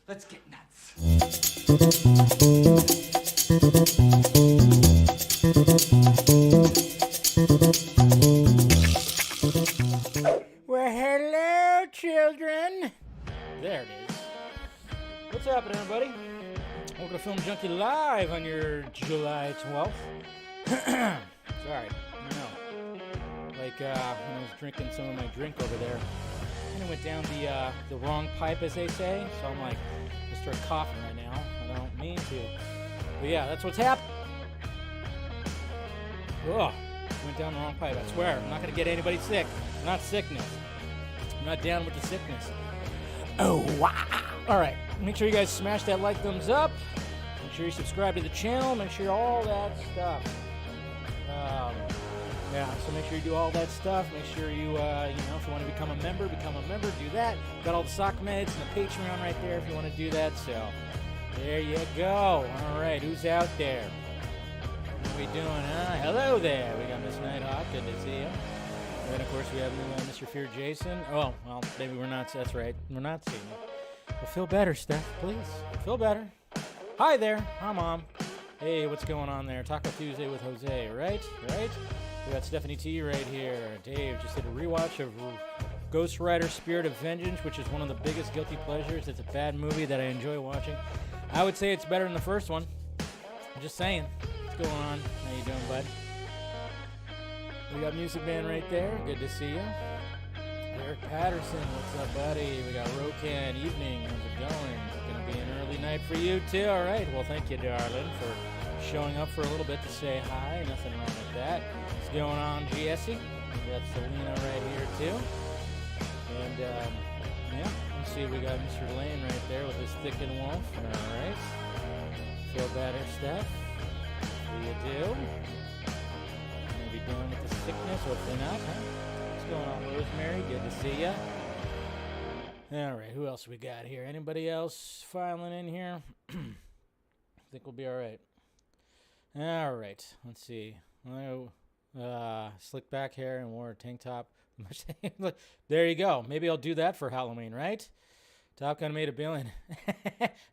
Let's get nuts. Well, hello, children. There it is. What's happening, everybody? Welcome to Film Junkee Live on your July 12th. Sorry, I know. Like, when I was drinking some of my drink over there, and it went down the wrong pipe, as they say. So I'm like, I start coughing right now. I don't mean to. But yeah, that's what's happening. Ugh, went down the wrong pipe. I swear, I'm not going to get anybody sick. Not sickness. I'm not down with the sickness. Oh, wow. All right, make sure you guys smash that like, thumbs up. Make sure you subscribe to the channel. Make sure all that stuff. Yeah, so make sure you do all that stuff. Make sure you, if you want to become a member, do that. Got all the sock meds and the Patreon right there if you want to do that. So, there you go. All right, who's out there? What are we doing? Hello there. We got Miss Nighthawk. Good to see you. And then, of course, we have Mr. Fear Jason. Oh, well, maybe we're not. That's right. We're not seeing you. Well, feel better, Steph, please. Feel better. Hi there. Hi, Mom. Hey, what's going on there? Taco Tuesday with Jose, right? Right? We got Stephanie T right here. Dave just did a rewatch of Ghost Rider Spirit of Vengeance, which is one of the biggest guilty pleasures. It's a bad movie that I enjoy watching. I would say it's better than the first one. I'm just saying. What's going on? How you doing, bud? We got Music Man right there. Good to see you. Eric Patterson, what's up, buddy? We got Rokan. Evening. How's it going? It's going to be an early night for you, too. All right. Well, thank you, darling, for showing up for a little bit to say hi. Nothing wrong with that. What's going on, GSE? We got Selena right here, too. And, yeah, let's see. We got Mr. Lane right there with his Thick and Wolf. All right. Feel better, Steph? What do you do? Maybe dealing with the sickness. Hopefully not, huh? What's going on, Rosemary? Good to see ya. All right, who else we got here? Anybody else filing in here? I think we'll be all right. All right, let's see. Slick back hair and wore a tank top. There you go. Maybe I'll do that for Halloween, right? Top Gun made $1 billion.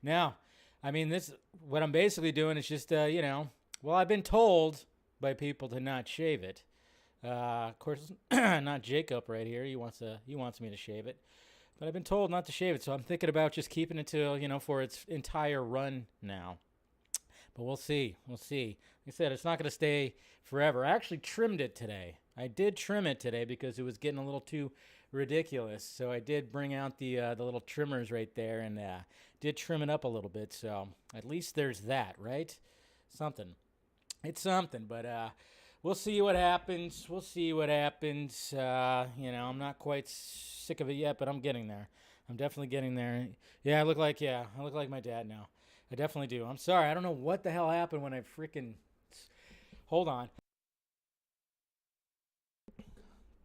Now, I mean, what I'm basically doing is just, well, I've been told by people to not shave it. Of course, not Jacob right here. He wants me to shave it. But I've been told not to shave it, so I'm thinking about just keeping it till, for its entire run now. But we'll see. We'll see. Like I said, it's not going to stay forever. I actually trimmed it today. I did trim it today because it was getting a little too ridiculous. So I did bring out the little trimmers right there and did trim it up a little bit. So at least there's that, right? Something. It's something, but we'll see what happens. We'll see what happens. I'm not quite sick of it yet, but I'm getting there. I'm definitely getting there. Yeah, I look like my dad now. I definitely do. I'm sorry. I don't know what the hell happened when I freaking... Hold on.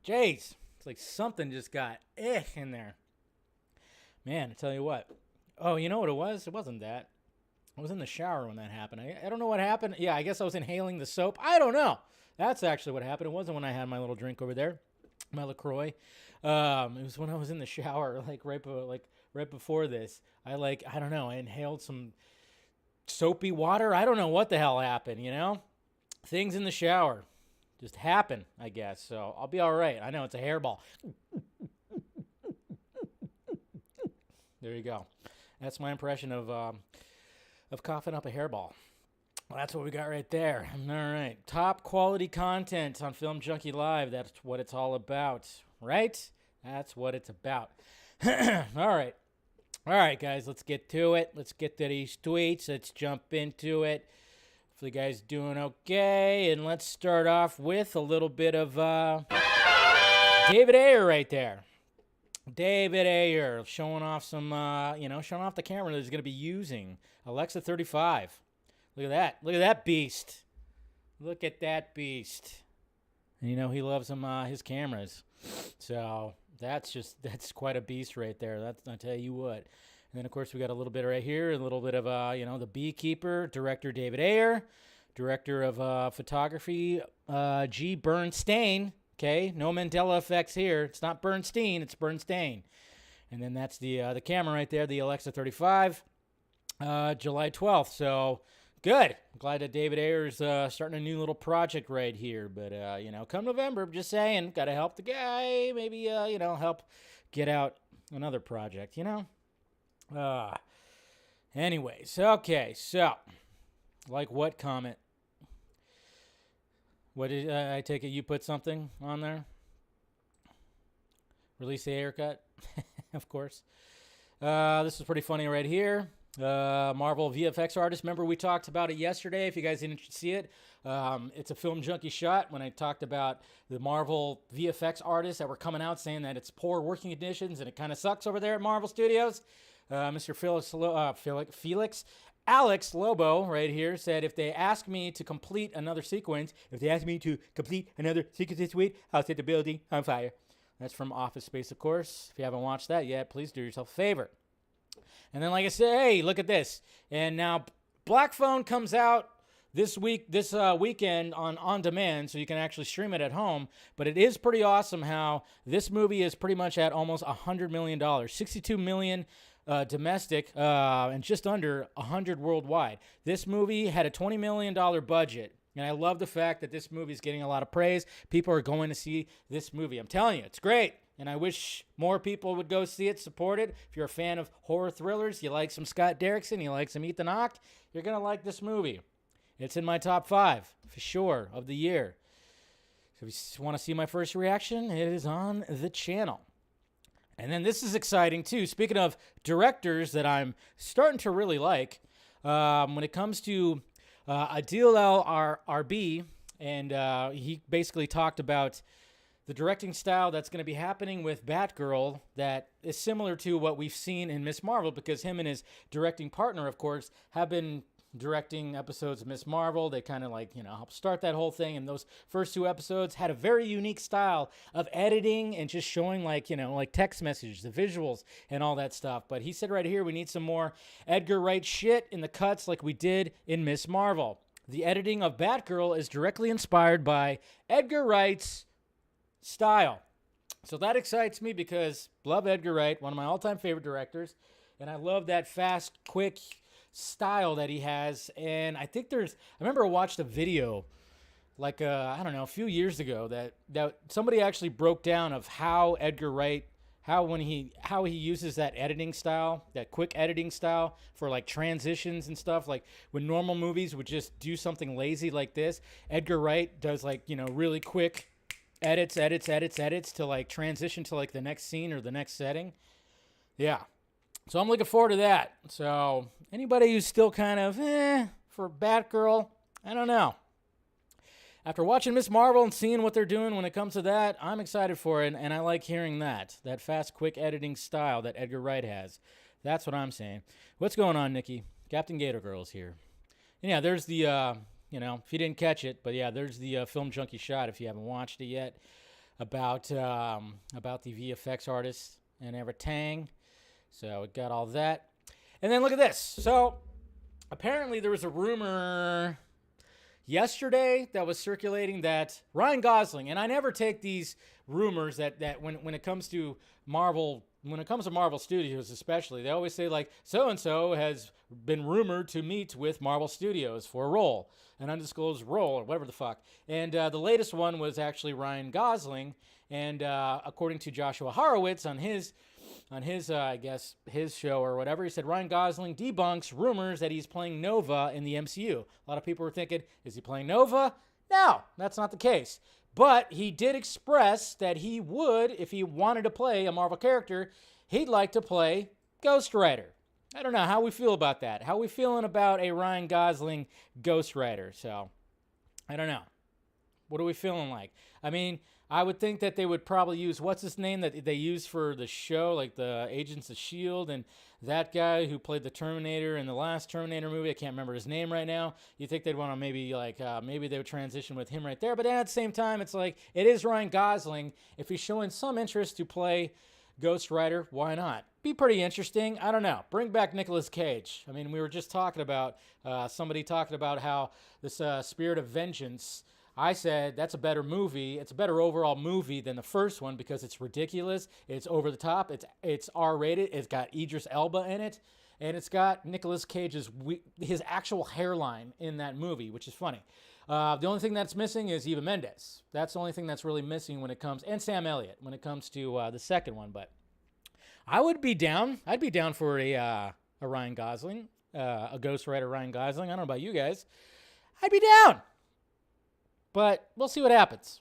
Jeez. It's like something just got in there. Man, I tell you what. Oh, you know what it was? It wasn't that. I was in the shower when that happened. I don't know what happened. Yeah, I guess I was inhaling the soap. I don't know. That's actually what happened. It wasn't when I had my little drink over there, my LaCroix. It was when I was in the shower, right before this. I don't know. I inhaled some soapy water. I don't know what the hell happened. Things in the shower just happen, I guess. So I'll be all right. I know it's a hairball. There you go. That's my impression of coughing up a hairball. Well, that's what we got right there. All right. Top quality content on Film Junkee Live. That's what it's all about, right? That's what it's about. All right. All right, guys, let's get to it. Let's get to these tweets. Let's jump into it. Hopefully, you guys doing okay. And let's start off with a little bit of David Ayer right there. David Ayer showing off some, showing off the camera that he's going to be using. Alexa 35. Look at that. Look at that beast. Look at that beast. And he loves his cameras. So that's quite a beast right there. I tell you what. And then, of course, we got a little bit right here, a little bit of, the Beekeeper, director David Ayer, director of photography, G. Bernstein. Okay, no Mandela effects here. It's not Bernstein, it's Bernstein. And then that's the camera right there, the Alexa 35, July 12th. So good. I'm glad that David Ayer's starting a new little project right here. But, come November, I'm just saying, got to help the guy. Maybe, help get out another project, Anyways, okay, so, like what comment? What did I take it? You put something on there? Release the haircut, of course. This is pretty funny right here. Marvel VFX artist. Remember we talked about it yesterday. If you guys didn't see it, it's a Film Junkee shot when I talked about the Marvel VFX artists that were coming out saying that it's poor working conditions and it kind of sucks over there at Marvel Studios. Mr. Felix Alex Lobo right here said, if they ask me to complete another sequence this week, I'll set the building on fire. That's from Office Space, of course. If you haven't watched that yet, please do yourself a favor. And then, like I said, hey, look at this. And now Black Phone comes out this weekend on demand, so you can actually stream it at home. But it is pretty awesome how this movie is pretty much at almost $100 million, $62 million domestic, and just under 100 worldwide. This movie had a $20 million budget. And I love the fact that this movie is getting a lot of praise. People are going to see this movie. I'm telling you, it's great. And I wish more people would go see it, support it. If you're a fan of horror thrillers, you like some Scott Derrickson, you like some Ethan Hawke, you're going to like this movie. It's in my top 5, for sure, of the year. So if you want to see my first reaction, it is on the channel. And then this is exciting, too. Speaking of directors that I'm starting to really like, when it comes to Adil El-Arbi, and he basically talked about the directing style that's going to be happening with Batgirl that is similar to what we've seen in Ms. Marvel, because him and his directing partner, of course, have been directing episodes of Ms. Marvel. They kind of helped start that whole thing. And those first 2 episodes had a very unique style of editing and just showing like text messages, the visuals and all that stuff. But he said right here, we need some more Edgar Wright shit in the cuts like we did in Ms. Marvel. The editing of Batgirl is directly inspired by Edgar Wright's style. So that excites me because love Edgar Wright, one of my all-time favorite directors, and I love that fast, quick style that he has. And I think I remember I watched a video a few years ago that somebody actually broke down of how Edgar Wright, how he uses that editing style, that quick editing style for like transitions and stuff. Like when normal movies would just do something lazy like this, Edgar Wright does really quick edits to like transition to like the next scene or the next setting. Yeah. So I'm looking forward to that. So anybody who's still kind of for Batgirl, I don't know. After watching Ms. Marvel and seeing what they're doing when it comes to that, I'm excited for it, and I like hearing that fast, quick editing style that Edgar Wright has. That's what I'm saying. What's going on, Nikki? Captain Gator Girl's here. And yeah, there's the if you didn't catch it, but yeah, there's the Film Junkee shot if you haven't watched it yet about the VFX artist and everything. So it got all that. And then look at this. So apparently there was a rumor yesterday that was circulating that Ryan Gosling, and I never take these rumors that when it comes to Marvel, when it comes to Marvel Studios especially, they always say like so-and-so has been rumored to meet with Marvel Studios for a role, an undisclosed role or whatever the fuck. And the latest one was actually Ryan Gosling, and according to Joshua Horowitz on his his show or whatever, he said Ryan Gosling debunks rumors that he's playing Nova in the MCU. A lot of people were thinking, is he playing Nova? No, that's not the case. But he did express that he would, if he wanted to play a Marvel character, he'd like to play Ghost Rider. I don't know how we feel about that. How we feeling about a Ryan Gosling Ghost Rider? So, I don't know. What are we feeling like? I mean, I would think that they would probably use, what's his name that they use for the show, like the Agents of S.H.I.E.L.D., and that guy who played the Terminator in the last Terminator movie, I can't remember his name right now. You think they'd want to maybe they would transition with him right there, but then at the same time, it's like, it is Ryan Gosling. If he's showing some interest to play Ghost Rider, why not? Be pretty interesting. I don't know. Bring back Nicolas Cage. I mean, we were just talking about, somebody talking about how this Spirit of Vengeance, I said that's a better movie. It's a better overall movie than the first one because it's ridiculous. It's over the top. It's R-rated. It's got Idris Elba in it, and it's got Nicolas Cage's his actual hairline in that movie, which is funny. The only thing that's missing is Eva Mendes. That's the only thing that's really missing when it comes, and Sam Elliott when it comes to the second one. But I would be down. I'd be down for a Ryan Gosling, a ghostwriter Ryan Gosling. I don't know about you guys. I'd be down. But we'll see what happens.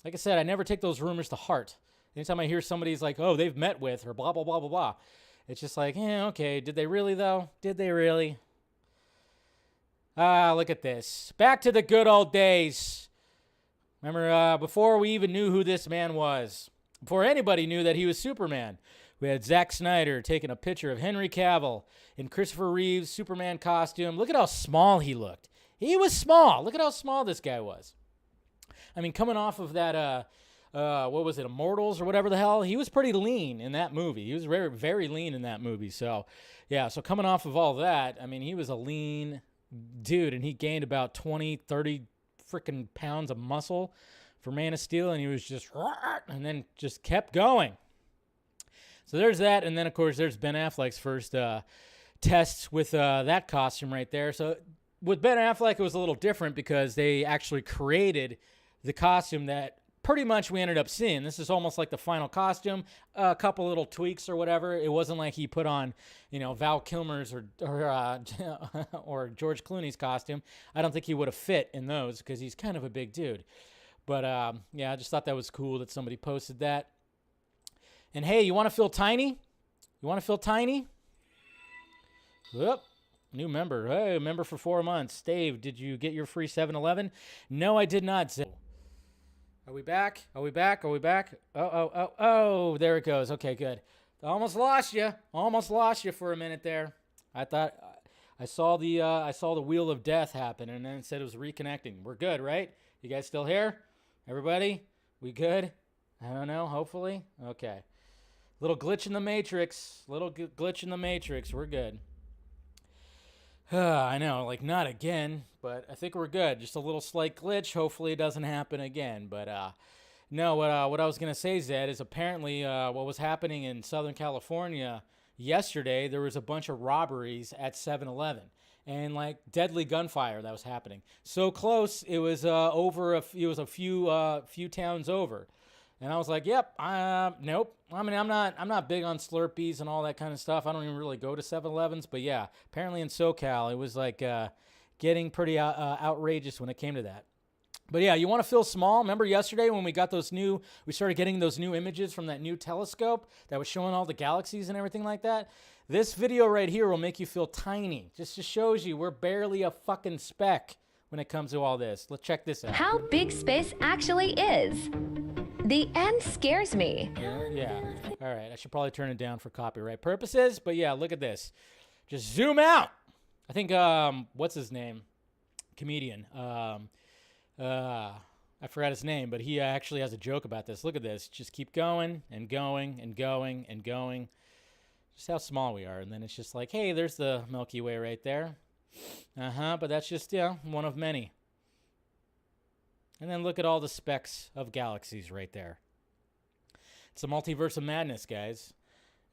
Like I said, I never take those rumors to heart. Anytime I hear somebody's like, oh, they've met with or blah, blah, blah, blah, blah. It's just like, yeah, okay. Did they really, though? Did they really? Look at this. Back to the good old days. Remember, before we even knew who this man was, before anybody knew that he was Superman, we had Zack Snyder taking a picture of Henry Cavill in Christopher Reeve's Superman costume. Look at how small he looked. He was small. Look at how small this guy was. I mean, coming off of that, what was it, Immortals or whatever the hell, he was pretty lean in that movie. He was very, very lean in that movie. So, yeah, so coming off of all that, I mean, he was a lean dude, and he gained about 20, 30 freaking pounds of muscle for Man of Steel, and he was just, and then just kept going. So there's that, and then, of course, there's Ben Affleck's first tests with that costume right there. So with Ben Affleck, it was a little different because they actually created the costume that pretty much we ended up seeing. This is almost like the final costume, a couple little tweaks or whatever. It wasn't like he put on, Val Kilmer's or or George Clooney's costume. I don't think he would have fit in those because he's kind of a big dude. But, yeah, I just thought that was cool that somebody posted that. And, hey, you want to feel tiny? You want to feel tiny? Whoop. New member. Hey, member for 4 months. Dave, did you get your free 7-Eleven? No, I did not. Are we back? Are we back? Are we back? Oh, there it goes. Okay, good. Almost lost you. Almost lost you for a minute there. I thought I saw the wheel of death happen, and then it said it was reconnecting. We're good, right? You guys still here? Everybody? We good? I don't know. Hopefully. Okay. Little glitch in the matrix. Glitch in the matrix. We're good. I know, like not again, but I think we're good. Just a little slight glitch. Hopefully it doesn't happen again. But no, what I was going to say, Zed, is apparently what was happening in Southern California yesterday, there was a bunch of robberies at 7-Eleven and like deadly gunfire that was happening. So close, it was a few towns over. And I was like, yep, nope. I mean, I'm not big on Slurpees and all that kind of stuff. I don't even really go to 7-Elevens. But, yeah, apparently in SoCal, it was like getting pretty outrageous when it came to that. But, yeah, you want to feel small? Remember yesterday when we started getting those new images from that new telescope that was showing all the galaxies and everything like that? This video right here will make you feel tiny. Just shows you we're barely a fucking speck when it comes to all this. Let's check this out. How big space actually is. The end scares me. Yeah. All right. I should probably turn it down for copyright purposes. But yeah, look at this. Just zoom out. I think, what's his name? Comedian. I forgot his name, but he actually has a joke about this. Look at this. Just keep going and going and going and going. Just how small we are. And then it's just like, hey, there's the Milky Way right there. But that's just, one of many. And then look at all the specks of galaxies right there. It's a multiverse of madness, guys.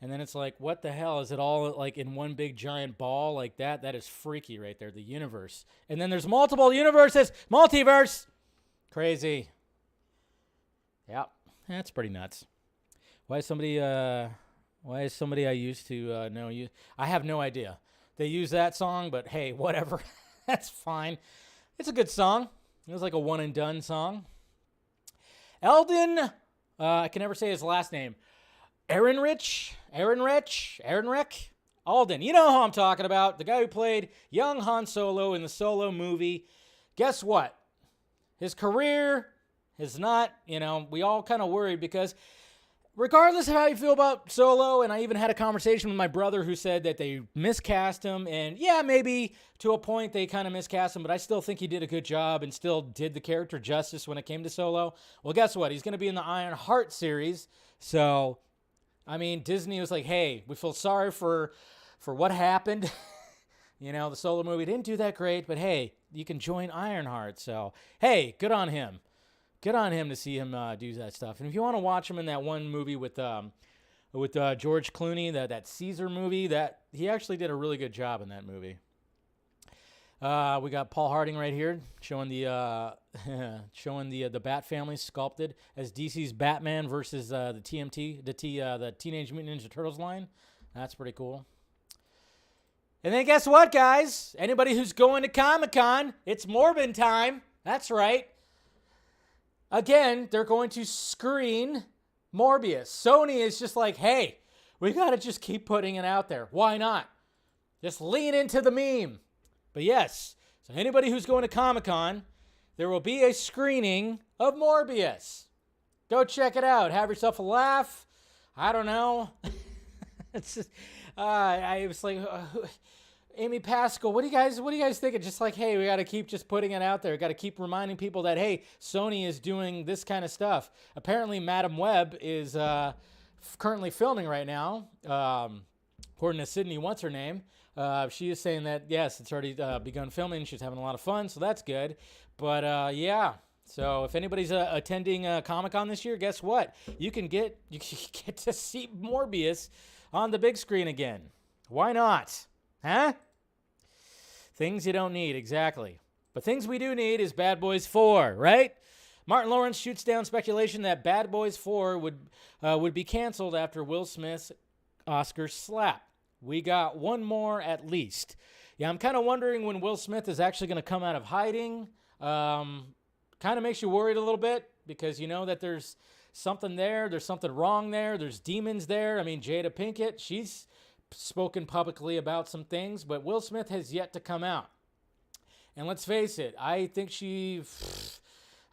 And then it's like, what the hell? Is it all like in one big giant ball like that? That is freaky right there, the universe. And then there's multiple universes. Multiverse. Crazy. Yep. That's pretty nuts. Why is somebody I used to know you? I have no idea. They use that song, but hey, whatever. That's fine. It's a good song. It was like a one and done song. Eldon, I can never say his last name. Ehrenreich, Alden. You know who I'm talking about. The guy who played young Han Solo in the Solo movie. Guess what? His career is not, we all kind of worried because regardless of how you feel about Solo, and I even had a conversation with my brother who said that they miscast him, and yeah, maybe to a point they kind of miscast him, but I still think he did a good job and still did the character justice when it came to Solo. Well, guess what? He's going to be in the Iron Heart series, so, I mean, Disney was like, hey, we feel sorry for what happened. The solo movie didn't do that great, but hey, you can join Ironheart. So, hey, good on him. Good on him to see him do that stuff. And if you want to watch him in that one movie with George Clooney, that Caesar movie, that he actually did a really good job in that movie. We got Paul Harding right here showing the the Bat family sculpted as DC's Batman versus the Teenage Mutant Ninja Turtles line. That's pretty cool. And then guess what, guys? Anybody who's going to Comic-Con, it's Morbin time. That's right. Again, they're going to screen Morbius. Sony is just like, hey, we got to just keep putting it out there. Why not? Just lean into the meme. But yes, so anybody who's going to Comic-Con, there will be a screening of Morbius. Go check it out. Have yourself a laugh. I don't know. It's just, I was like, Amy Pascal, what do you guys thinking? Just like, hey, we got to keep just putting it out there. We got to keep reminding people that, hey, Sony is doing this kind of stuff. Apparently, Madam Web is currently filming right now. According to Sydney, what's her name? She is saying that, yes, it's already begun filming. She's having a lot of fun, so that's good. But, yeah. So if anybody's attending Comic-Con this year, guess what? You can get to see Morbius on the big screen again. Why not? Huh? Things you don't need, exactly. But things we do need is Bad Boys 4, right? Martin Lawrence shoots down speculation that Bad Boys 4 would be canceled after Will Smith's Oscar slap. We got one more at least. Yeah, I'm kind of wondering when Will Smith is actually going to come out of hiding. Kind of makes you worried a little bit because you know that there's something there. There's something wrong there. There's demons there. I mean, Jada Pinkett, she's spoken publicly about some things, but Will Smith has yet to come out. And let's face it, I think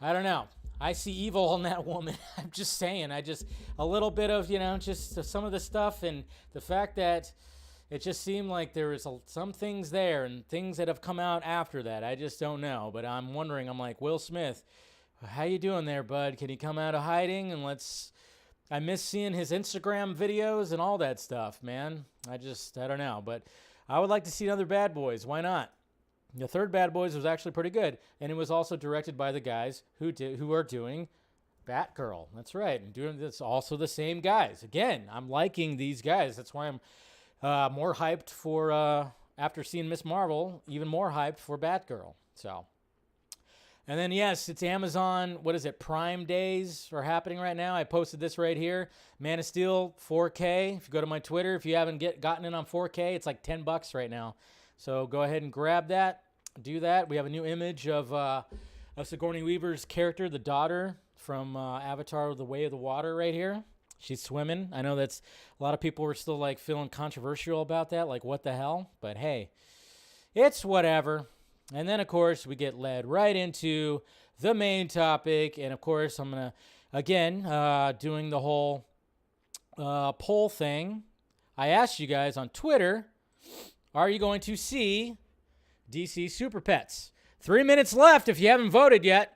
I don't know. I see evil in that woman. I'm just saying. A little bit of, just some of the stuff and the fact that it just seemed like there was some things there and things that have come out after that. I just don't know. But I'm wondering, I'm like, Will Smith, how you doing there, bud? Can he come out of hiding? And I miss seeing his Instagram videos and all that stuff, man. I don't know. But I would like to see another Bad Boys. Why not? The third Bad Boys was actually pretty good. And it was also directed by the guys who are doing Batgirl. That's right. And doing this also the same guys. Again, I'm liking these guys. That's why I'm more hyped for, after seeing Miss Marvel, even more hyped for Batgirl. So, and then, yes, it's Amazon, Prime Days are happening right now. I posted this right here. Man of Steel 4K. If you go to my Twitter, if you haven't gotten it on 4K, it's like $10 right now. So go ahead and grab that. Do that. We have a new image of Sigourney Weaver's character, the daughter from Avatar: The Way of the Water right here. She's swimming. I know that's a lot of people were still like feeling controversial about that, like what the hell? But hey, it's whatever. And then of course we get led right into the main topic, and of course I'm gonna again doing the whole poll thing. I asked you guys on Twitter, are you going to see DC Super Pets? 3 minutes left if you haven't voted yet.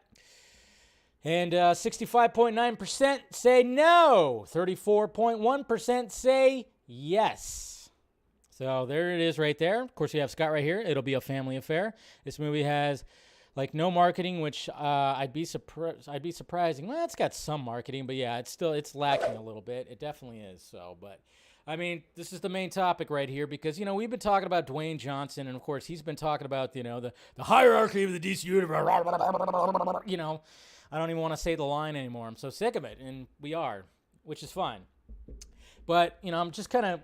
And 65.9% say no. 34.1% say yes. So there it is right there. Of course, we have Scott right here. It'll be a family affair. This movie has like no marketing, which I'd be surprising. Well, it's got some marketing, but yeah, it's lacking a little bit. It definitely is. So, but I mean, this is the main topic right here because, we've been talking about Dwayne Johnson, and of course, he's been talking about, the hierarchy of the DC universe. I don't even want to say the line anymore. I'm so sick of it, and we are, which is fine. But, I'm just kind of,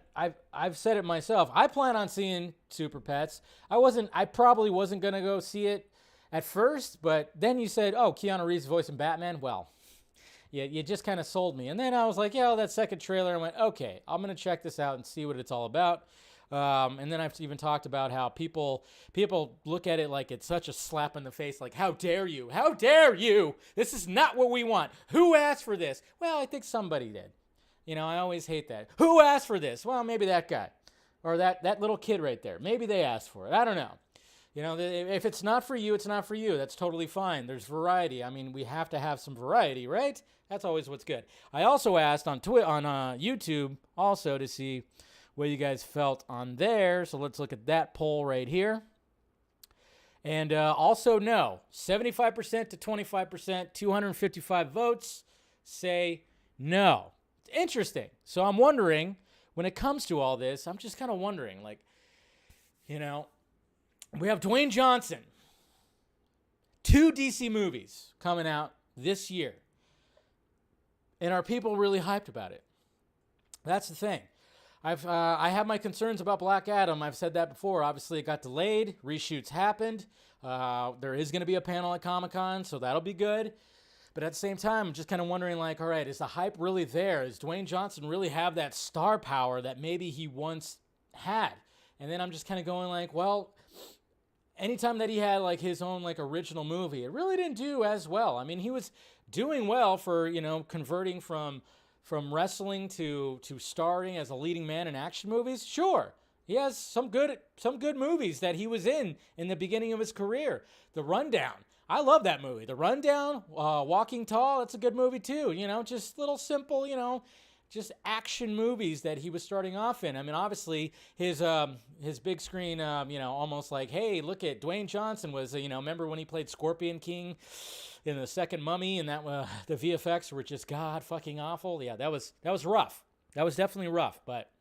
I've said it myself. I plan on seeing Super Pets. I probably wasn't going to go see it at first, but then you said, oh, Keanu Reeves voicing Batman? Well, yeah, you just kind of sold me. And then I was like, that second trailer, I went, okay, I'm going to check this out and see what it's all about. And then I've even talked about how people look at it like it's such a slap in the face, like, how dare you? How dare you? This is not what we want. Who asked for this? Well, I think somebody did. I always hate that. Who asked for this? Well, maybe that guy or that little kid right there. Maybe they asked for it. I don't know. If it's not for you, it's not for you. That's totally fine. There's variety. I mean, we have to have some variety, right? That's always what's good. I also asked on YouTube also to see what you guys felt on there. So let's look at that poll right here. And also no, 75% to 25%, 255 votes say no. Interesting. So I'm wondering, when it comes to all this, I'm just kind of wondering, like, you know, we have Dwayne Johnson, 2 DC movies coming out this year. And are people really hyped about it? That's the thing. I have my concerns about Black Adam. I've said that before. Obviously, it got delayed. Reshoots happened. There is going to be a panel at Comic-Con, so that'll be good. But at the same time, I'm just kind of wondering, like, all right, is the hype really there? Does Dwayne Johnson really have that star power that maybe he once had? And then I'm just kind of going like, well, anytime that he had like his own like original movie, it really didn't do as well. I mean, he was doing well for, you know, converting from wrestling to starring as a leading man in action movies. Sure, he has some good movies that he was in the beginning of his career. The Rundown, I love that movie. The Rundown, Walking Tall, that's a good movie too. You know, just little simple, you know, just action movies that he was starting off in. I mean, obviously his big screen, you know, almost like, hey, look at Dwayne Johnson was, you know, remember when he played Scorpion King in the second Mummy, and that the VFX were just god fucking awful. Yeah, that was rough. That was definitely rough. But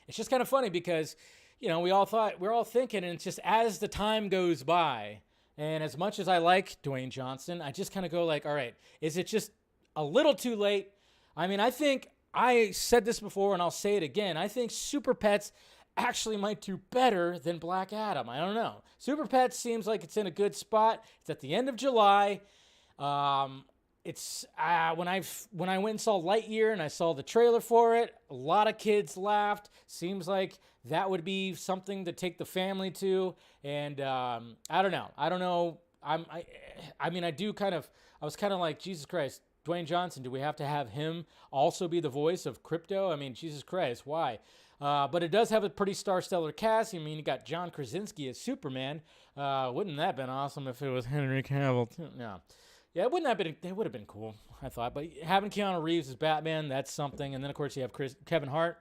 it's just kind of funny because, you know, we're all thinking, and it's just as the time goes by, and as much as I like Dwayne Johnson, I just kind of go like, all right, is it just a little too late? I mean, I think I said this before, and I'll say it again. I think Super Pets actually might do better than Black Adam. I don't know. Super Pets seems like it's in a good spot. It's at the end of July. It's when I went and saw Lightyear and I saw the trailer for it, a lot of kids laughed. Seems like that would be something to take the family to. And I don't know. I mean, I was kind of like, Jesus Christ, Dwayne Johnson, do we have to have him also be the voice of Crypto? I mean, Jesus Christ, why? But it does have a pretty star-stellar cast. I mean, you got John Krasinski as Superman. Wouldn't that have been awesome if it was Henry Cavill? No. Yeah, it would have been cool, I thought. But having Keanu Reeves as Batman, that's something. And then, of course, you have Kevin Hart,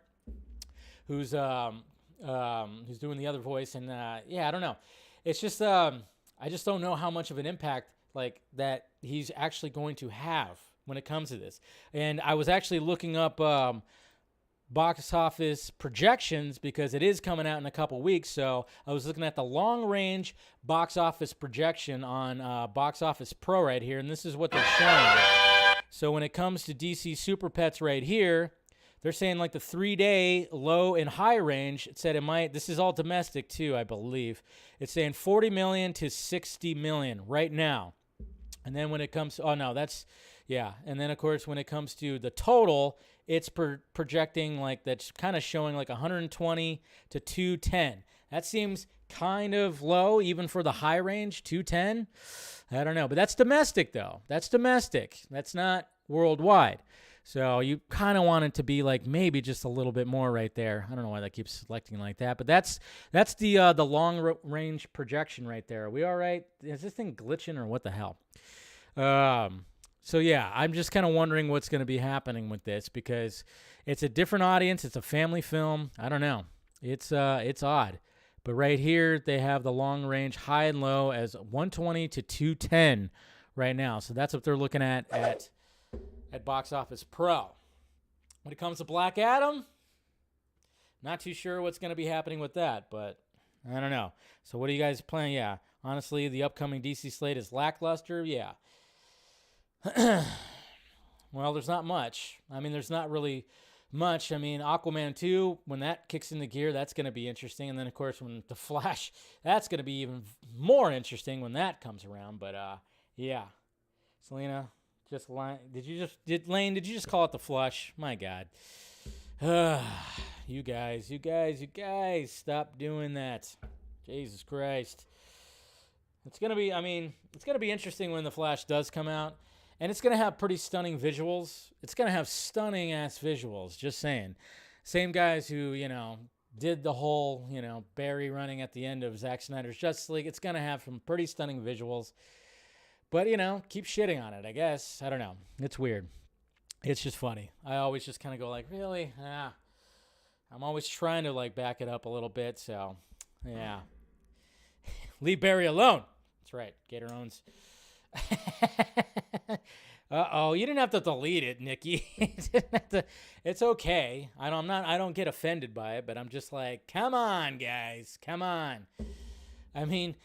who's doing the other voice. And, yeah, I don't know. It's just, I just don't know how much of an impact, like, that he's actually going to have when it comes to this. And I was actually looking up box office projections because it is coming out in a couple weeks. So I was looking at the long-range box office projection on Box Office Pro right here, and this is what they're showing. So when it comes to DC Super Pets right here, they're saying like the 3-day low and high range. It said it might, this is all domestic too, I believe. It's saying 40 million to 60 million right now. And then when it comes, oh no, that's, yeah. And then of course, when it comes to the total, it's projecting like, that's kind of showing like 120 to 210. That seems kind of low, even for the high range, 210. I don't know, but that's domestic though. That's domestic. That's not worldwide. So you kind of want it to be like maybe just a little bit more right there. I don't know why that keeps selecting like that, but that's the long range projection right there. Are we all right? Is this thing glitching or what the hell? So yeah, I'm just kind of wondering what's going to be happening with this because it's a different audience. It's a family film. I don't know. It's odd. But right here, they have the long range high and low as 120 to 210 right now. So that's what they're looking at Box Office Pro. When it comes to Black Adam, not too sure what's going to be happening with that, but I don't know. So what are you guys playing? Yeah, honestly, the upcoming DC slate is lackluster. Yeah. Well, there's not much. I mean, there's not really much. I mean, Aquaman 2, when that kicks into gear, that's going to be interesting. And then, of course, when The Flash, that's going to be even more interesting when that comes around. But, yeah. Selena, did you just call it The Flush? My God. You guys, stop doing that. Jesus Christ. It's going to be interesting when The Flash does come out. And it's going to have pretty stunning visuals. It's going to have stunning-ass visuals, just saying. Same guys who, did the whole, Barry running at the end of Zack Snyder's Justice League. It's going to have some pretty stunning visuals. But, keep shitting on it, I guess. I don't know. It's weird. It's just funny. I always just kind of go like, really? I'm always trying to like back it up a little bit. So, yeah. Leave Barry alone. That's right. Gator owns. Uh-oh, you didn't have to delete it, Nikki. It's okay. I don't get offended by it, but I'm just like, come on, guys. Come on. I mean,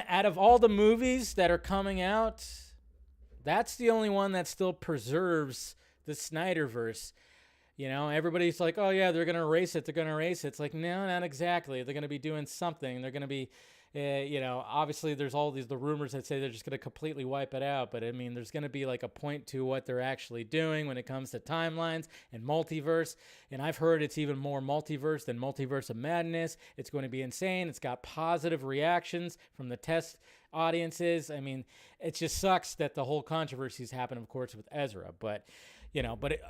out of all the movies that are coming out, that's the only one that still preserves the Snyderverse. You know, everybody's like, oh, yeah, they're going to erase it. They're going to erase it. It's like, no, not exactly. They're going to be doing something. They're going to be, obviously there's all the rumors that say they're just going to completely wipe it out. But, I mean, there's going to be like a point to what they're actually doing when it comes to timelines and multiverse. And I've heard it's even more multiverse than Multiverse of Madness. It's going to be insane. It's got positive reactions from the test audiences. I mean, it just sucks that the whole controversies happen, of course, with Ezra. But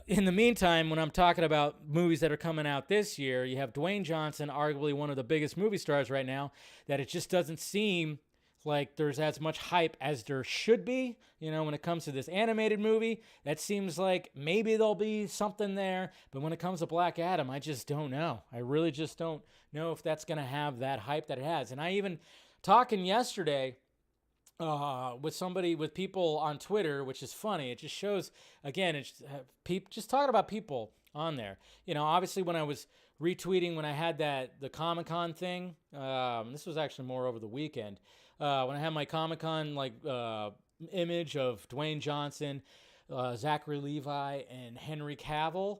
in the meantime, when I'm talking about movies that are coming out this year, you have Dwayne Johnson, arguably one of the biggest movie stars right now, that it just doesn't seem like there's as much hype as there should be. When it comes to this animated movie, that seems like maybe there'll be something there. But when it comes to Black Adam, I just don't know. I really just don't know if that's going to have that hype that it has. And I even talking yesterday with people on Twitter, which is funny. It just shows, again, it's just talking about people on there. Obviously when I was retweeting, when I had the Comic-Con thing, this was actually more over the weekend, when I had my Comic-Con image of Dwayne Johnson, Zachary Levi, and Henry Cavill,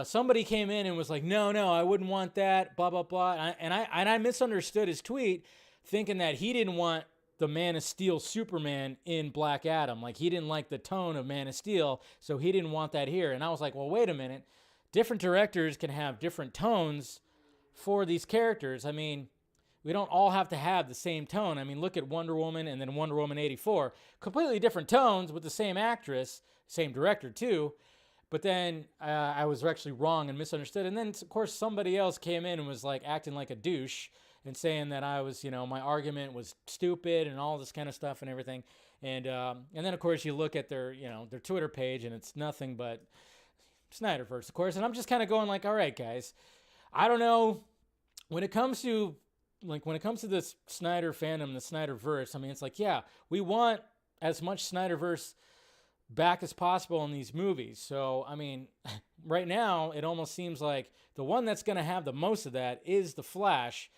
somebody came in and was like, no, I wouldn't want that, blah, blah, blah. And I misunderstood his tweet, thinking that he didn't want the Man of Steel Superman in Black Adam. Like, he didn't like the tone of Man of Steel, so he didn't want that here. And I was like, well, wait a minute. Different directors can have different tones for these characters. I mean, we don't all have to have the same tone. I mean, look at Wonder Woman and then Wonder Woman 84. Completely different tones with the same actress, same director too. But then I was actually wrong and misunderstood. And then, of course, somebody else came in and was like acting like a douche and saying that I was, my argument was stupid and all this kind of stuff and everything. And then, of course, you look at their Twitter page and it's nothing but Snyderverse, of course. And I'm just kind of going like, all right, guys, I don't know. When it comes to this Snyder fandom, the Snyderverse, I mean, it's like, yeah, we want as much Snyderverse back as possible in these movies. So, I mean, right now, it almost seems like the one that's going to have the most of that is The Flash.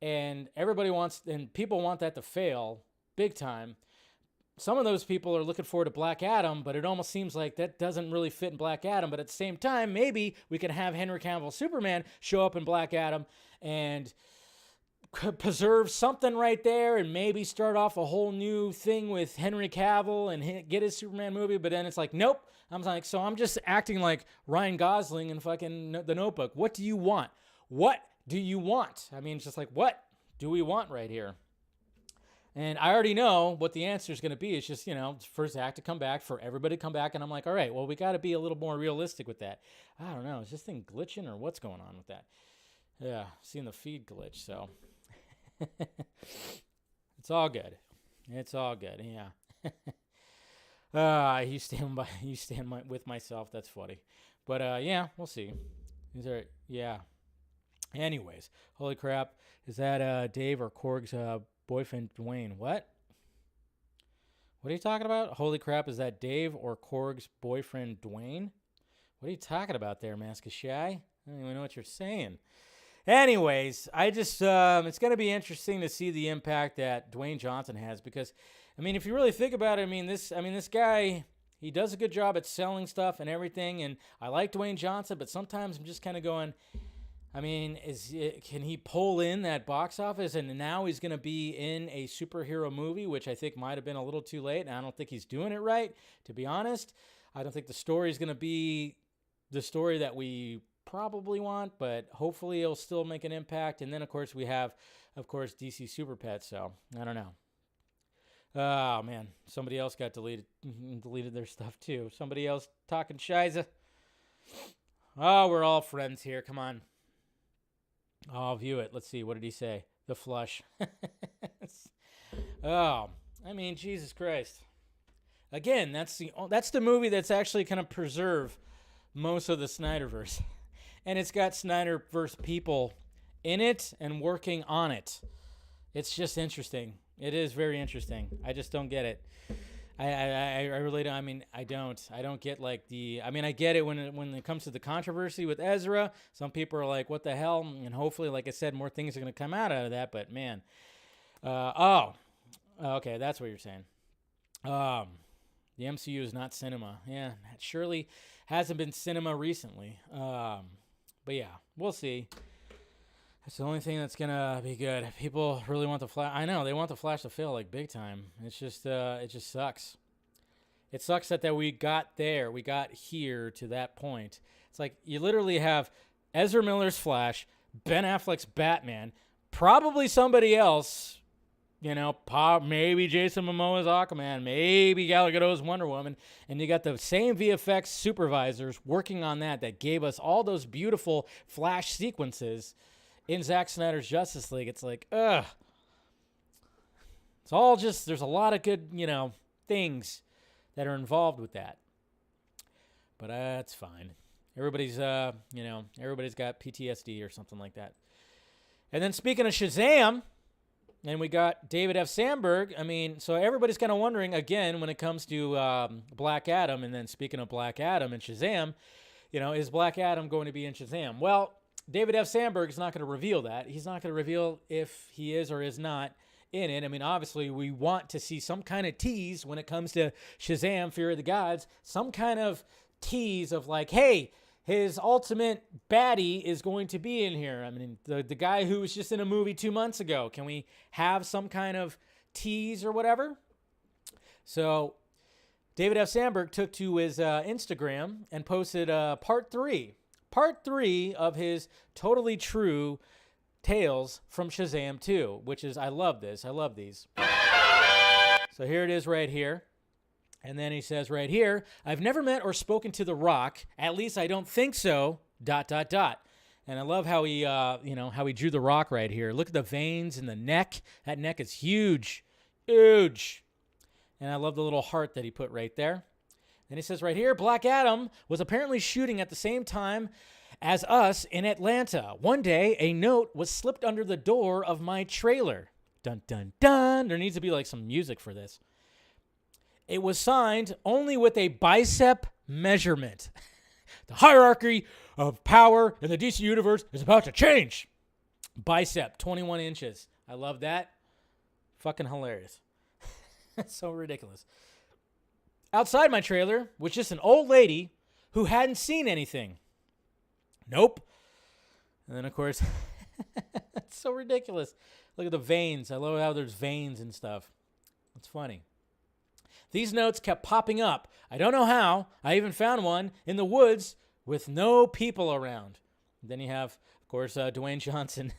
And people want that to fail big time. Some of those people are looking forward to Black Adam, but it almost seems like that doesn't really fit in Black Adam. But at the same time, maybe we can have Henry Cavill Superman show up in Black Adam and preserve something right there and maybe start off a whole new thing with Henry Cavill and get his Superman movie. But then it's like, nope. I'm like, so I'm just acting like Ryan Gosling in fucking The Notebook. What do you want? What do you want? I mean, it's just like, what do we want right here? And I already know what the answer is going to be. It's just, for Zach to come back, for everybody to come back. And I'm like, all right, well, we got to be a little more realistic with that. I don't know. Is this thing glitching or what's going on with that? Yeah, seeing the feed glitch, so. It's all good. It's all good, yeah. You stand with myself. That's funny. But, yeah, we'll see. Yeah. Anyways, holy crap. Is that Dave or Korg's boyfriend, Dwayne? What? What are you talking about? Holy crap, is that Dave or Korg's boyfriend, Dwayne? What are you talking about there, Mask of Shy? I don't even know what you're saying. Anyways, I just, it's going to be interesting to see the impact that Dwayne Johnson has because, I mean, if you really think about it, this guy, he does a good job at selling stuff and everything, and I like Dwayne Johnson, but sometimes I'm just kind of going, I mean, can he pull in that box office? And now he's going to be in a superhero movie, which I think might have been a little too late, and I don't think he's doing it right, to be honest. I don't think the story is going to be the story that we probably want, but hopefully it'll still make an impact. And then, of course, we have, DC Super Pets, so I don't know. Oh, man, somebody else got deleted their stuff, too. Somebody else talking shiza. Oh, we're all friends here. Come on. I'll view it. Let's see. What did he say? The flush. Oh, I mean, Jesus Christ. Again, that's the movie that's actually going to preserve most of the Snyderverse. and it's got Snyderverse people in it and working on it. It's just interesting. It is very interesting. I just don't get it. I really don't. I mean, I don't get like the. I mean, I get it when it comes to the controversy with Ezra. Some people are like, "What the hell?" And hopefully, like I said, more things are going to come out of that. But man, okay, that's what you're saying. The MCU is not cinema. Yeah, it surely hasn't been cinema recently. But yeah, we'll see. That's the only thing that's gonna be good. People really want the Flash. I know they want the Flash to fail like big time. It's just, it just sucks. It sucks that we got there. We got here to that point. It's like you literally have Ezra Miller's Flash, Ben Affleck's Batman, probably somebody else. You know, maybe Jason Momoa's Aquaman, maybe Gal Gadot's Wonder Woman, and you got the same VFX supervisors working on that gave us all those beautiful Flash sequences in Zack Snyder's Justice League. It's like, ugh. It's all just, there's a lot of good, things that are involved with that. But that's fine. Everybody's got PTSD or something like that. And then speaking of Shazam, and we got David F. Sandberg. I mean, so everybody's kind of wondering, again, when it comes to Black Adam, and then speaking of Black Adam and Shazam, is Black Adam going to be in Shazam? Well, David F. Sandberg is not going to reveal that. He's not going to reveal if he is or is not in it. I mean, obviously, we want to see some kind of tease when it comes to Shazam, Fear of the Gods, some kind of tease of like, hey, his ultimate baddie is going to be in here. I mean, the guy who was just in a movie 2 months ago. Can we have some kind of tease or whatever? So David F. Sandberg took to his Instagram and posted part three of his Totally True Tales from Shazam 2, which is, I love this. I love these. So here it is right here. And then he says right here, I've never met or spoken to The Rock. At least I don't think so, ... And I love how he, how he drew The Rock right here. Look at the veins in the neck. That neck is huge, huge. And I love the little heart that he put right there. Then he says right here, Black Adam was apparently shooting at the same time as us in Atlanta. One day, a note was slipped under the door of my trailer. Dun, dun, dun. There needs to be like some music for this. It was signed only with a bicep measurement. The hierarchy of power in the DC universe is about to change. Bicep, 21 inches. I love that. Fucking hilarious. That's so ridiculous. Outside my trailer was just an old lady who hadn't seen anything. Nope. And then, of course, it's so ridiculous. Look at the veins. I love how there's veins and stuff. It's funny. These notes kept popping up. I don't know how. I even found one in the woods with no people around. Then you have, of course, Dwayne Johnson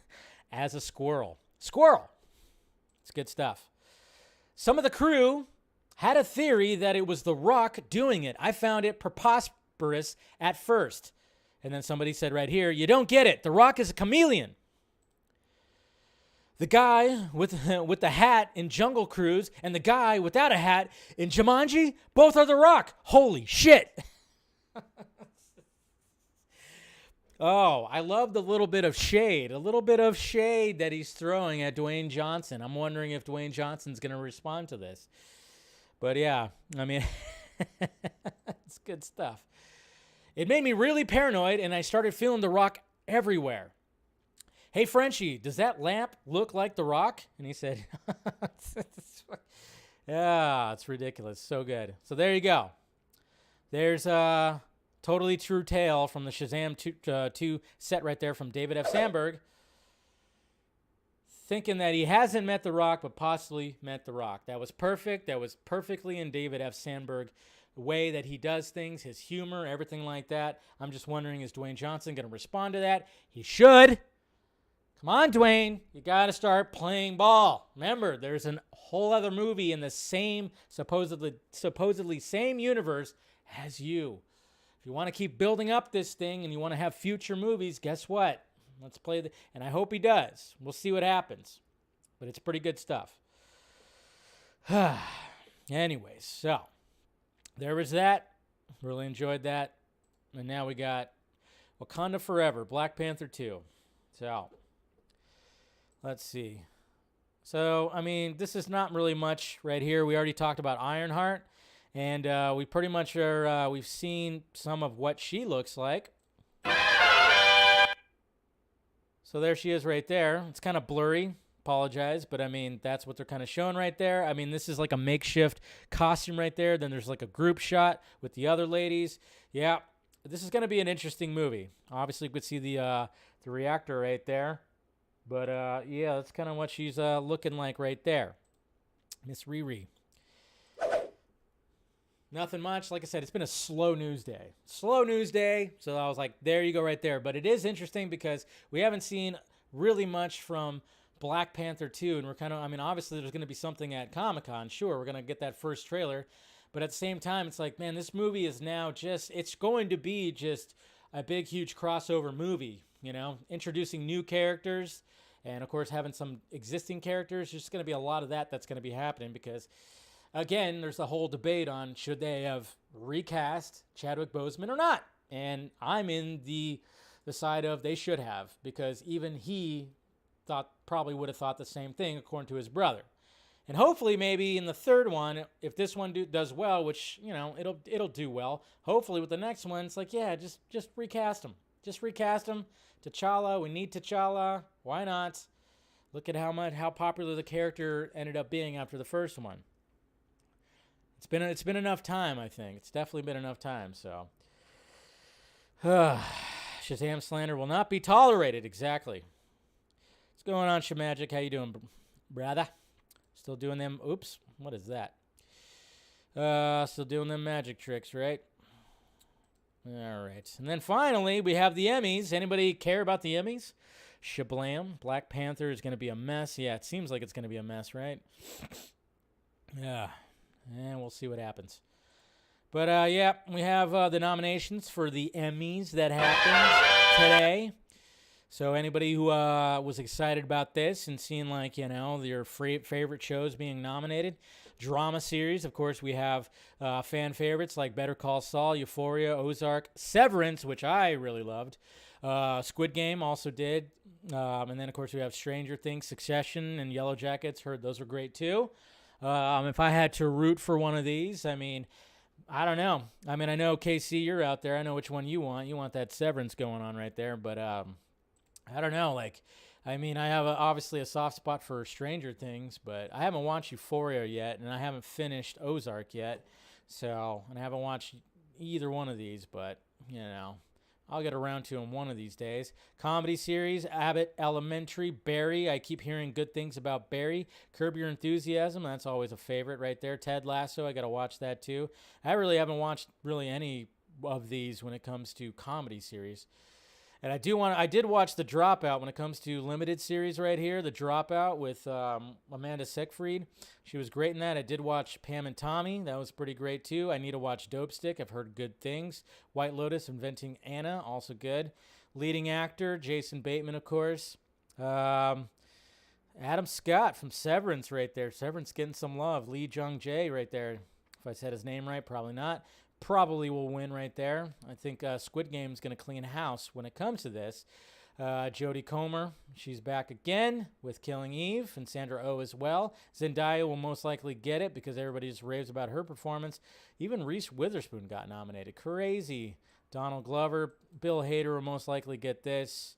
as a squirrel. Squirrel! It's good stuff. Some of the crew had a theory that it was The Rock doing it. I found it preposterous at first. And then somebody said right here, you don't get it. The Rock is a chameleon. The guy with the hat in Jungle Cruise and the guy without a hat in Jumanji, both are The Rock. Holy shit. Oh, I love the little bit of shade that he's throwing at Dwayne Johnson. I'm wondering if Dwayne Johnson's going to respond to this. But yeah, I mean, it's good stuff. It made me really paranoid, and I started feeling The Rock everywhere. Hey, Frenchie, does that lamp look like The Rock? And he said, yeah, it's ridiculous. So good. So there you go. There's a totally true tale from the Shazam 2 set right there from David F. Sandberg. Thinking that he hasn't met The Rock, but possibly met The Rock. That was perfect. That was perfectly in David F. Sandberg way that he does things, his humor, everything like that. I'm just wondering, is Dwayne Johnson going to respond to that? He should. Come on, Dwayne. You got to start playing ball. Remember, there's a whole other movie in the same, supposedly same universe as you. If you want to keep building up this thing and you want to have future movies, guess what? Let's play and I hope he does. We'll see what happens. But it's pretty good stuff. Anyways, so there was that. Really enjoyed that. And now we got Wakanda Forever, Black Panther 2. So, let's see. So, I mean, this is not really much right here. We already talked about Ironheart, and we pretty much are, we've seen some of what she looks like. So there she is right there. It's kind of blurry. Apologize, but I mean, that's what they're kind of showing right there. I mean, this is like a makeshift costume right there. Then there's like a group shot with the other ladies. Yeah, this is going to be an interesting movie. Obviously, you could see the reactor right there. But, yeah, that's kind of what she's looking like right there. Miss Riri. Nothing much. Like I said, it's been a slow news day. Slow news day. So I was like, there you go right there. But it is interesting because we haven't seen really much from Black Panther 2. And we're kind of, I mean, obviously there's going to be something at Comic-Con. Sure, we're going to get that first trailer. But at the same time, it's like, man, this movie is now just, it's going to be just a big, huge crossover movie. You know, introducing new characters. And, of course, having some existing characters. There's going to be a lot of that's going to be happening because, again, there's a whole debate on should they have recast Chadwick Boseman or not. And I'm in the side of they should have because even he probably would have thought the same thing according to his brother. And hopefully maybe in the third one, if this one does well, which, you know, it'll do well, hopefully with the next one, it's like, yeah, just recast him. Just recast him. T'Challa, we need T'Challa. Why not? Look at how popular the character ended up being after the first one. It's been enough time, I think. It's definitely been enough time, so. Shazam slander will not be tolerated, exactly. What's going on, Shamagic? How you doing, brother? Still doing them, oops, what is that? Still doing them magic tricks, right? All right. And then finally, we have the Emmys. Anybody care about the Emmys? Shablam. Black Panther is going to be a mess. Yeah, it seems like it's going to be a mess, right? Yeah. And we'll see what happens. But, yeah, we have the nominations for the Emmys that happened today. So anybody who was excited about this and seeing, like, you know, your favorite shows being nominated, drama series, of course, we have fan favorites like Better Call Saul, Euphoria, Ozark, Severance, which I really loved. Squid Game also did. And then, of course, we have Stranger Things, Succession, and Yellow Jackets. Heard those were great, too. If I had to root for one of these, I mean, I don't know. I mean, I know, KC, you're out there. I know which one you want. You want that Severance going on right there, but I don't know. Like, I mean, I have obviously a soft spot for Stranger Things, but I haven't watched Euphoria yet, and I haven't finished Ozark yet. So, and I haven't watched either one of these, but, you know, I'll get around to them one of these days. Comedy series, Abbott Elementary, Barry. I keep hearing good things about Barry. Curb Your Enthusiasm, that's always a favorite right there. Ted Lasso, I got to watch that too. I really haven't watched really any of these when it comes to comedy series. And I did watch The Dropout when it comes to limited series right here. The Dropout with Amanda Seyfried. She was great in that. I did watch Pam and Tommy. That was pretty great too. I need to watch Dope Stick. I've heard good things. White Lotus, Inventing Anna, also good. Leading actor, Jason Bateman, of course. Adam Scott from Severance right there. Severance getting some love. Lee Jung-jae right there. If I said his name right, probably not. Probably will win right there. I think Squid Game's going to clean house when it comes to this. Jodie Comer, she's back again with Killing Eve, and Sandra Oh as well. Zendaya will most likely get it because everybody just raves about her performance. Even Reese Witherspoon got nominated. Crazy. Donald Glover, Bill Hader will most likely get this.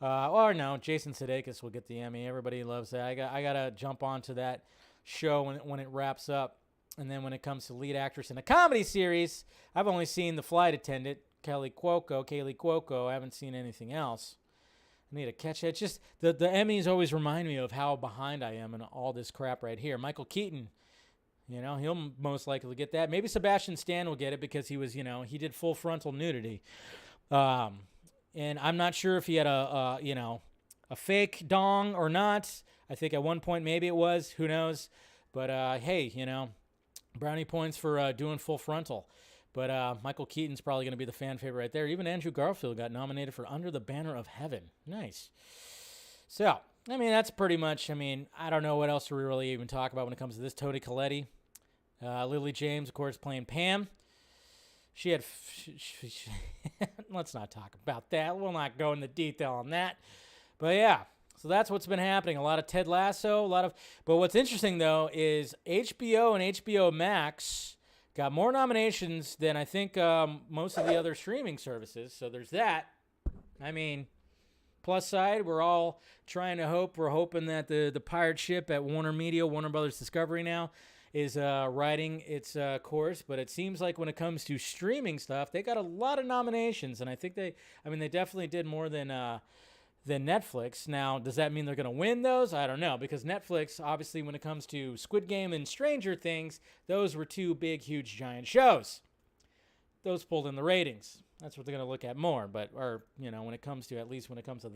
Or no, Jason Sudeikis will get the Emmy. Everybody loves that. I got to jump onto that show when it wraps up. And then when it comes to lead actress in a comedy series, I've only seen The Flight Attendant, Kaylee Cuoco. I haven't seen anything else. I need to catch it. It's just the Emmys always remind me of how behind I am in all this crap right here. Michael Keaton, you know, he'll most likely get that. Maybe Sebastian Stan will get it because he was, you know, he did full frontal nudity. And I'm not sure if he had a fake dong or not. I think at one point maybe it was. Who knows? But, hey, you know, brownie points for doing full frontal. But Michael Keaton's probably going to be the fan favorite right there. Even Andrew Garfield got nominated for Under the Banner of Heaven. Nice. So, I mean, that's pretty much, I mean, I don't know what else to really even talk about when it comes to this. Toni Collette. Lily James, of course, playing Pam. She had, let's not talk about that. We'll not go into detail on that. But yeah, so that's what's been happening. A lot of Ted Lasso, but what's interesting though is HBO and HBO Max got more nominations than I think most of the other streaming services. So there's that. I mean, plus side, we're all trying to we're hoping that the pirate ship at Warner Brothers Discovery now, is riding its course. But it seems like when it comes to streaming stuff, they got a lot of nominations, and I think they definitely did more than Netflix. Now, does that mean they're going to win those? I don't know, because Netflix, obviously, when it comes to Squid Game and Stranger Things, those were two big, huge, giant shows. Those pulled in the ratings. That's what they're going to look at more, when it comes to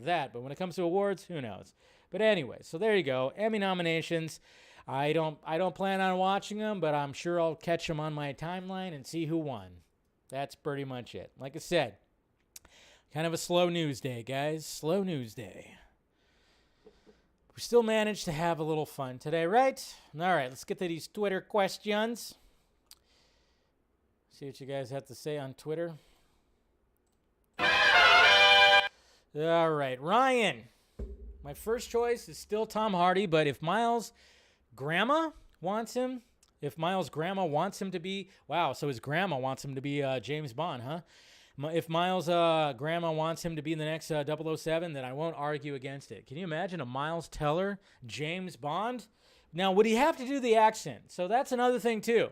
that. But when it comes to awards, who knows? But anyway, so there you go. Emmy nominations. I don't plan on watching them, but I'm sure I'll catch them on my timeline and see who won. That's pretty much it. Like I said, kind of a slow news day, guys. Slow news day. We still managed to have a little fun today, right? All right, let's get to these Twitter questions. See what you guys have to say on Twitter. All right, Ryan. My first choice is still Tom Hardy, but if Miles' grandma wants him to be, so his grandma wants him to be James Bond, huh? If Miles' grandma wants him to be in the next 007, then I won't argue against it. Can you imagine a Miles Teller, James Bond? Now, would he have to do the accent? So that's another thing, too.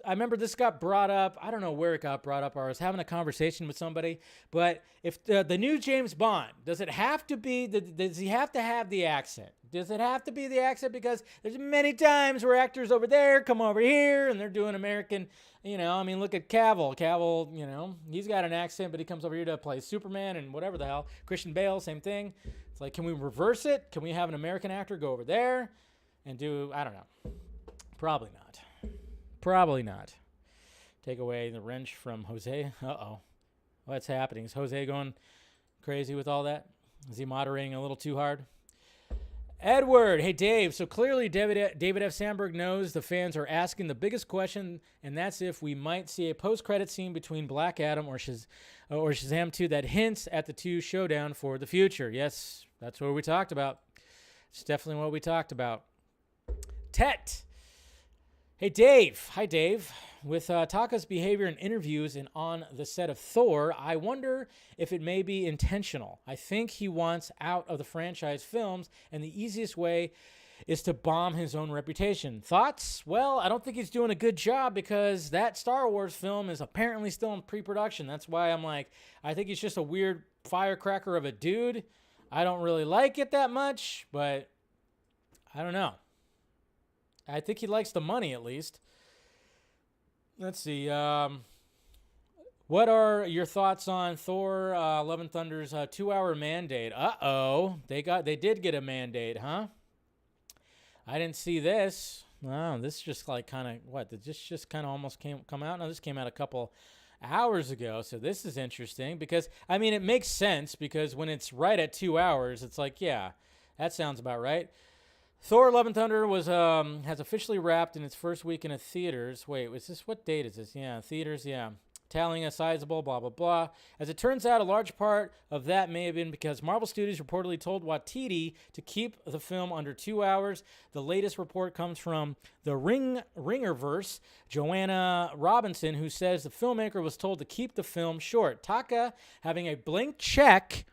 I remember this got brought up. I don't know where it got brought up, or I was having a conversation with somebody. But if the new James Bond, does it have to be, does he have to have the accent? Does it have to be the accent? Because there's many times where actors over there come over here and they're doing American, look at Cavill. Cavill, he's got an accent, but he comes over here to play Superman and whatever the hell. Christian Bale, same thing. It's like, can we reverse it? Can we have an American actor go over there and do, I don't know. Probably not. Take away the wrench from Jose. Uh-oh. What's happening? Is Jose going crazy with all that? Is he moderating a little too hard? Edward, hey Dave. So clearly David F. Sandberg knows the fans are asking the biggest question, and that's if we might see a post-credit scene between Black Adam or Shazam 2 that hints at the two showdown for the future. Yes, that's what we talked about. It's definitely what we talked about. Tet. Hey, Dave. Hi, Dave. With Taka's behavior in interviews and on the set of Thor, I wonder if it may be intentional. I think he wants out of the franchise films, and the easiest way is to bomb his own reputation. Thoughts? Well, I don't think he's doing a good job because that Star Wars film is apparently still in pre-production. That's why I'm like, I think he's just a weird firecracker of a dude. I don't really like it that much, but I don't know. I think he likes the money, at least. Let's see. What are your thoughts on Thor: Love and Thunder's 2-hour mandate? Uh-oh. They did get a mandate, huh? I didn't see this. Wow, this just like kind of, what? Did this just kind of almost come out? No, this came out a couple hours ago, so this is interesting because, it makes sense because when it's right at 2 hours, it's like, yeah, that sounds about right. Thor: Love and Thunder has officially wrapped in its first week in the theaters. Wait, what date is this? Yeah, theaters, yeah. Tallying a sizable, blah, blah, blah. As it turns out, a large part of that may have been because Marvel Studios reportedly told Waititi to keep the film under 2 hours. The latest report comes from the Ringerverse, Joanna Robinson, who says the filmmaker was told to keep the film short. Taka having a blank check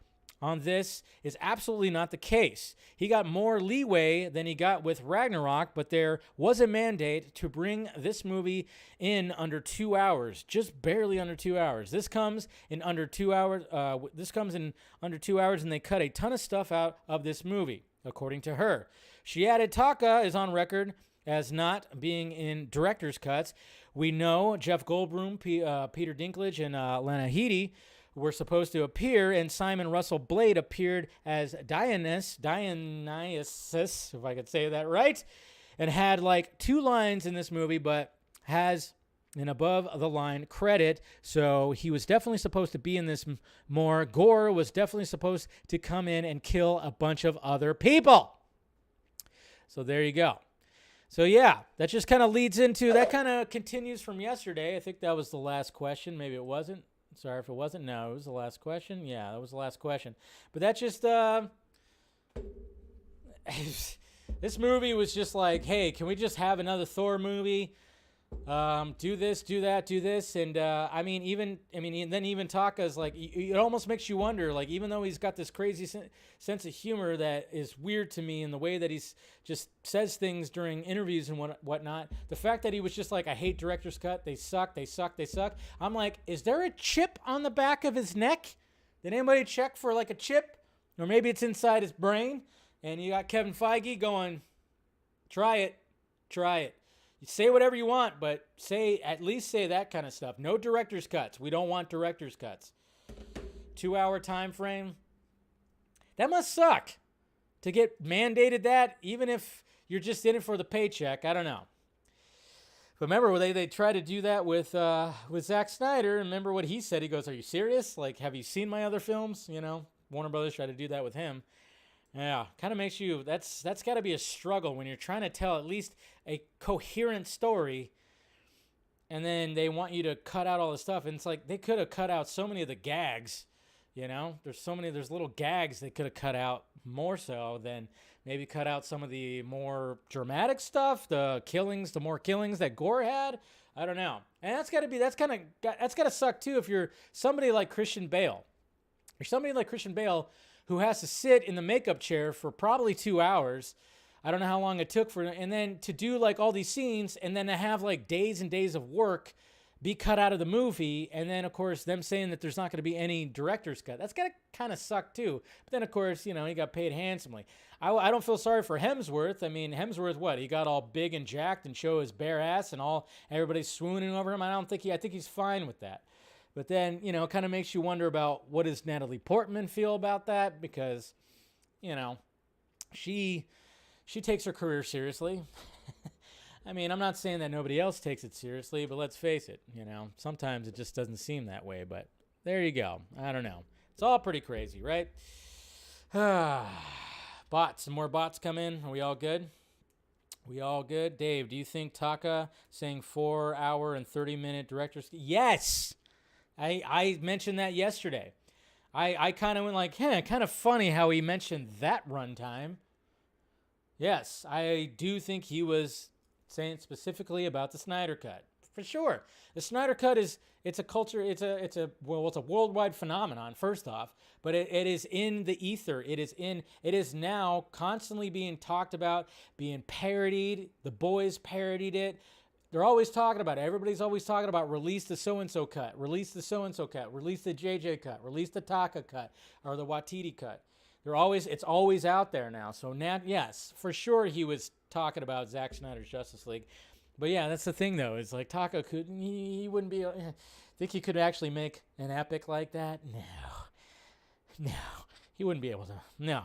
on this is absolutely not the case. He got more leeway than he got with Ragnarok, but there was a mandate to bring this movie in under 2 hours, just barely under 2 hours. This comes in under 2 hours. And they cut a ton of stuff out of this movie, according to her. She added, Taka is on record as not being in director's cuts. We know Jeff Goldblum, Peter Dinklage, and Lana Headey were supposed to appear, and Simon Russell Blade appeared as Dionysus, if I could say that right, and had like 2 lines in this movie, but has an above-the-line credit, so he was definitely supposed to be in this more. Gore was definitely supposed to come in and kill a bunch of other people. So there you go. So, yeah, that just kind of leads into, that kind of continues from yesterday. I think that was the last question. Maybe it wasn't. Sorry if it wasn't. No, it was the last question. Yeah, that was the last question. But that just, this movie was just like, hey, can we just have another Thor movie? Do this, do that, do this. And, then even Taka's like, it almost makes you wonder, like, even though he's got this crazy sense of humor that is weird to me in the way that he's just says things during interviews and whatnot, the fact that he was just like, I hate director's cut. They suck, they suck, they suck. I'm like, is there a chip on the back of his neck? Did anybody check for like a chip? Or maybe it's inside his brain. And you got Kevin Feige going, try it. You say whatever you want, but at least say that kind of stuff. No director's cuts. We don't want director's cuts. 2-hour time frame. That must suck to get mandated that, even if you're just in it for the paycheck. I don't know. But remember, they tried to do that with Zack Snyder. Remember what he said? He goes, are you serious? Like, have you seen my other films? You know, Warner Brothers tried to do that with him. Yeah, kind of makes you, that's got to be a struggle when you're trying to tell at least a coherent story, and then they want you to cut out all the stuff. And it's like, they could have cut out so many of the gags, you know? There's little gags they could have cut out more so than maybe cut out some of the more dramatic stuff, the more killings that Gore had. I don't know. And that's got to suck too if you're somebody like Christian Bale. Who has to sit in the makeup chair for probably 2 hours. I don't know how long it took and then to do like all these scenes, and then to have like days and days of work be cut out of the movie, and then of course them saying that there's not going to be any director's cut. That's got to kind of suck too. But then of course, you know, he got paid handsomely. I don't feel sorry for Hemsworth. I mean, Hemsworth, what? He got all big and jacked and show his bare ass and everybody's swooning over him. I think he's fine with that. But then, you know, it kind of makes you wonder about what does Natalie Portman feel about that, because, you know, she takes her career seriously. I mean, I'm not saying that nobody else takes it seriously, but let's face it, you know, sometimes it just doesn't seem that way. But there you go. I don't know. It's all pretty crazy, right? Bots. Some more bots come in. Are we all good? We all good? Dave, do you think Taka saying 4 hour and 30-minute director's... Yes! I mentioned that yesterday. I kind of went like, kind of funny how he mentioned that runtime. Yes, I do think he was saying specifically about the Snyder Cut. For sure. The Snyder Cut it's a worldwide phenomenon, first off, but it is in the ether. It is now constantly being talked about, being parodied. The Boys parodied it. They're always talking about it. Everybody's always talking about release the so-and-so cut, release the so-and-so cut, release the JJ cut, release the Taka cut, or the Watiti cut. It's always out there now. So now, yes, for sure he was talking about Zack Snyder's Justice League. But yeah, that's the thing though. It's like Taka he wouldn't be, think he could actually make an epic like that? No, he wouldn't be able to, no.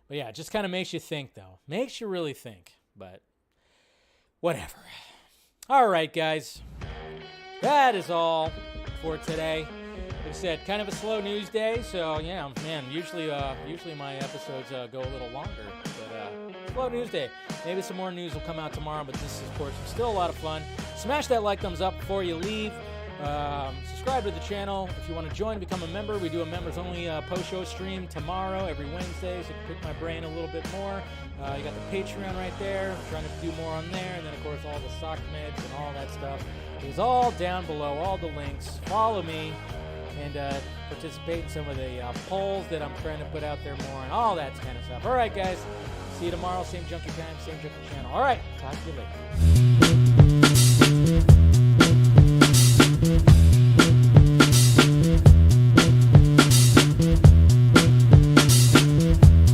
But yeah, it just kind of makes you think though. Makes you really think, but whatever. All right, guys. That is all for today. Like I said, kind of a slow news day, so yeah, man. Usually my episodes go a little longer, but slow news day. Maybe some more news will come out tomorrow, but this is, of course, still a lot of fun. Smash that like, thumbs up before you leave. Subscribe to the channel if you want to join, become a member. We do a members-only post-show stream tomorrow, every Wednesday, so you can pick my brain a little bit more. You got the Patreon right there. I'm trying to do more on there. And then, of course, all the sock meds and all that stuff is all down below, all the links. Follow me and participate in some of the polls that I'm trying to put out there more and all that kind of stuff. All right, guys. See you tomorrow. Same Junkee time, same Junkee channel. All right. Talk to you later.